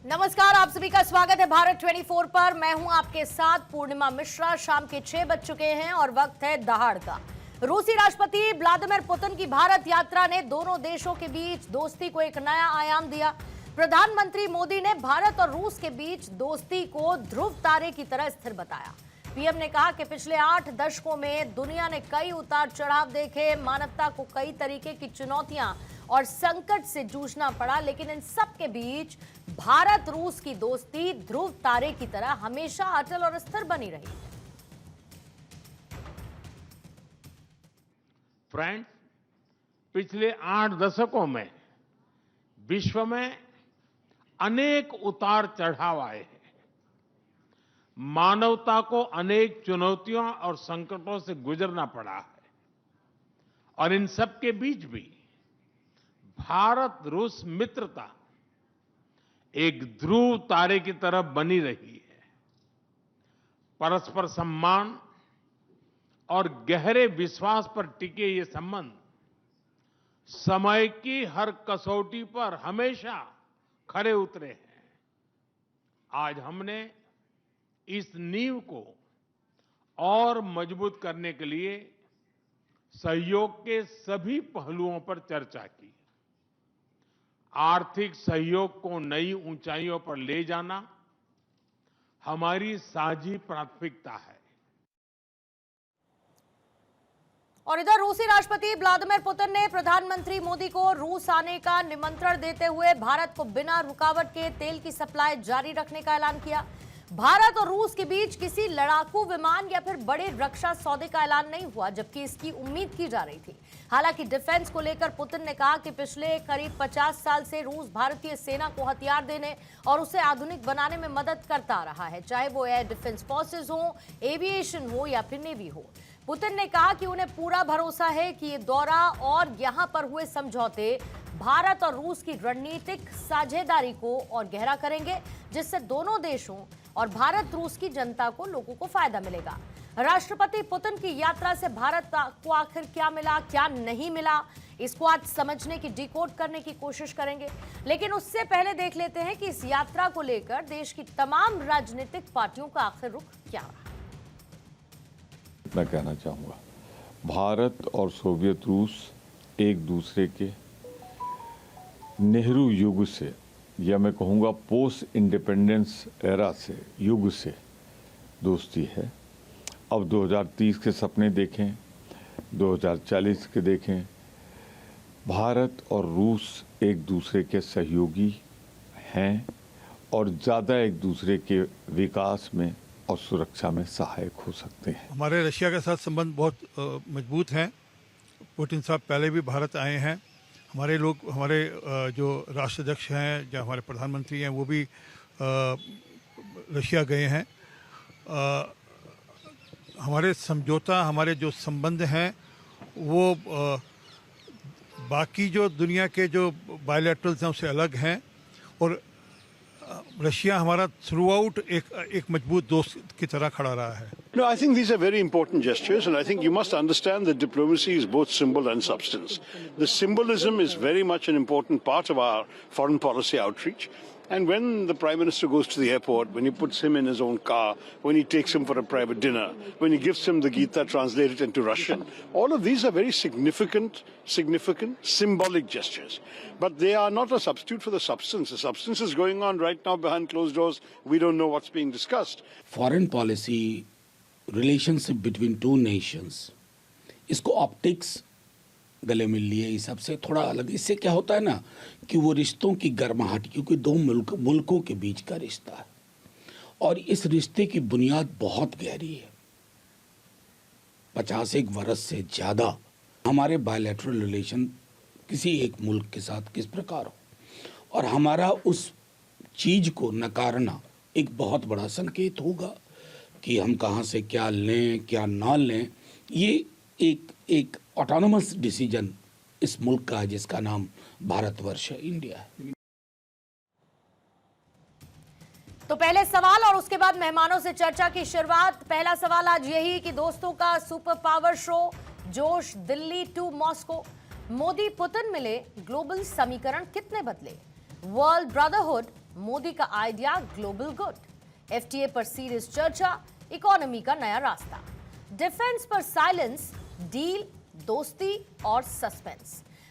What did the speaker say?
नमस्कार, आप सभी का स्वागत है भारत 24 पर। मैं हूं आपके साथ पूर्णिमा मिश्रा। शाम के 6 बज चुके हैं और वक्त है दहाड़ का। रूसी राष्ट्रपति व्लादिमीर पुतिन की भारत यात्रा ने दोनों देशों के बीच दोस्ती को एक नया आयाम दिया। प्रधानमंत्री मोदी ने भारत और रूस के बीच दोस्ती को ध्रुव तारे की तरह स्थिर बताया। पीएम ने कहा कि पिछले 8 दशकों में दुनिया ने कई उतार चढ़ाव देखे, मानवता को कई तरीके की चुनौतियां और संकट से जूझना पड़ा, लेकिन इन सब के बीच भारत रूस की दोस्ती ध्रुव तारे की तरह हमेशा अटल और स्थिर बनी रही। फ्रेंड्स, पिछले 8 दशकों में विश्व में अनेक उतार चढ़ाव आए हैं। मानवता को अनेक चुनौतियों और संकटों से गुजरना पड़ा है और इन सब के बीच भी भारत रूस मित्रता एक ध्रुव तारे की तरह बनी रही है। परस्पर सम्मान और गहरे विश्वास पर टिके ये संबंध समय की हर कसौटी पर हमेशा खरे उतरे हैं। आज हमने इस नींव को और मजबूत करने के लिए सहयोग के सभी पहलुओं पर चर्चा की। आर्थिक सहयोग को नई ऊंचाइयों पर ले जाना हमारी साझी प्राथमिकता है। और इधर रूसी राष्ट्रपति व्लादिमीर पुतिन ने प्रधानमंत्री मोदी को रूस आने का निमंत्रण देते हुए भारत को बिना रुकावट के तेल की सप्लाई जारी रखने का ऐलान किया। भारत और रूस के बीच किसी लड़ाकू विमान या फिर बड़े रक्षा सौदे का ऐलान नहीं हुआ, जबकि इसकी उम्मीद की जा रही थी। हालांकि डिफेंस को लेकर पुतिन ने कहा कि पिछले करीब 50 साल से रूस भारतीय सेना को हथियार देने और उसे आधुनिक बनाने में मदद करता आ रहा है, चाहे वो एयर डिफेंस फोर्सेस हो, एविएशन हो या फिर नेवी हो। पुतिन ने कहा कि उन्हें पूरा भरोसा है कि ये दौरा और यहां पर हुए समझौते भारत और रूस की रणनीतिक साझेदारी को और गहरा करेंगे, जिससे दोनों देशों और भारत रूस की जनता को, लोगों को फायदा मिलेगा। राष्ट्रपति पुतिन की यात्रा से भारत को आखिर क्या मिला, क्या नहीं मिला, इसको आज समझने की, डिकोड करने की कोशिश करेंगे। लेकिन उससे पहले देख लेते हैं कि इस यात्रा को लेकर देश की तमाम राजनीतिक पार्टियों का आखिर रुख क्या रहा। मैं कहना चाहूँगा, भारत और सोवियत रूस एक दूसरे के नेहरू युग से, या मैं कहूँगा पोस्ट इंडिपेंडेंस एरा से, युग से दोस्ती है। अब 2030 के सपने देखें, 2040 के देखें, भारत और रूस एक दूसरे के सहयोगी हैं और ज़्यादा एक दूसरे के विकास में और सुरक्षा में सहायक हो सकते हैं। हमारे रशिया के साथ संबंध बहुत मजबूत हैं। पुतिन साहब पहले भी भारत आए हैं। हमारे लोग, हमारे जो राष्ट्राध्यक्ष हैं, जो हमारे प्रधानमंत्री हैं, वो भी रशिया गए हैं। हमारे समझौता, हमारे जो संबंध हैं वो बाकी जो दुनिया के जो बायलैटरल्स हैं उससे अलग हैं और रशिया हमारा थ्रू आउट एक मजबूत दोस्त की तरह खड़ा रहा है। No, I think these are very important gestures, and I think you must understand that diplomacy is both symbol and substance. The symbolism is very much an important part of our foreign policy outreach. And when the Prime Minister goes to the airport, when he puts him in his own car, when he takes him for a private dinner, when he gives him the Gita translated into Russian, all of these are very significant, symbolic gestures. But they are not a substitute for the substance. The substance is going on right now behind closed doors. We don't know what's being discussed. Foreign policy relationship between two nations, इसको optics गले मिल लिए, इस सबसे थोड़ा अलग। इससे क्या होता है ना कि वो रिश्तों की गर्माहट, क्योंकि दो मुल्कों के बीच का रिश्ता है और इस रिश्ते की बुनियाद बहुत गहरी है। 50 वर्ष से ज़्यादा हमारे बायलैटरल रिलेशन किसी एक मुल्क के साथ किस प्रकार हो और हमारा उस चीज़ को नकारना एक बहुत बड़ा संकेत होगा कि हम कहाँ से क्या लें, क्या ना लें। ये एक ऑटोनोमस डिसीजन इस मुल्क का है जिसका नाम भारतवर्ष है, इंडिया है। तो पहले सवाल और उसके बाद मेहमानों से चर्चा की शुरुआत। पहला सवाल आज यही कि दोस्तों का सुपर पावर शो, जोश Delhi to Moscow, Modi Putin मिले, ग्लोबल समीकरण कितने बदले? वर्ल्ड ब्रदरहुड मोदी का आइडिया ग्लोबल गुड, एफटीए पर सीरियस चर्चा, इकोनॉमी का नया रास्ता, डिफेंस पर साइलेंस, डील, दोस्ती और सस्पेंस।